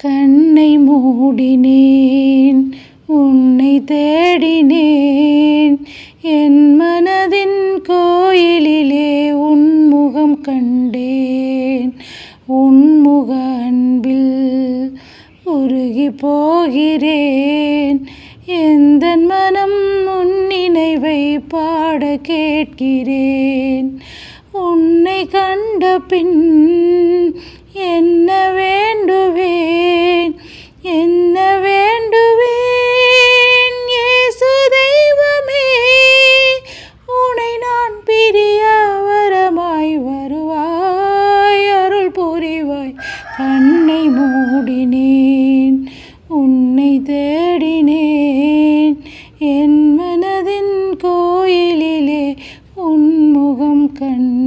கண்ணை மூடினேன், உன்னை தேடினேன், என் மனதின் கோயிலிலே உன்முகம் கண்டேன். உன்முக அன்பில் உருகி போகிறேன், எந்தன் மனம் உன் நினைவை பாட கேட்கிறேன். உன்னை கண்ட பின் என்ன வேண்டுவேன், என்ன வேண்டுவேன்? இயேசு தெய்வமே, உன்னை நான் பிரிய வரமாய் வருவாய், அருள் புரிவாய். கண்ணை மூடினேன், உன்னை தேடினேன், என் மனதின் கோயிலிலே உன்முகம் கண்டேன்.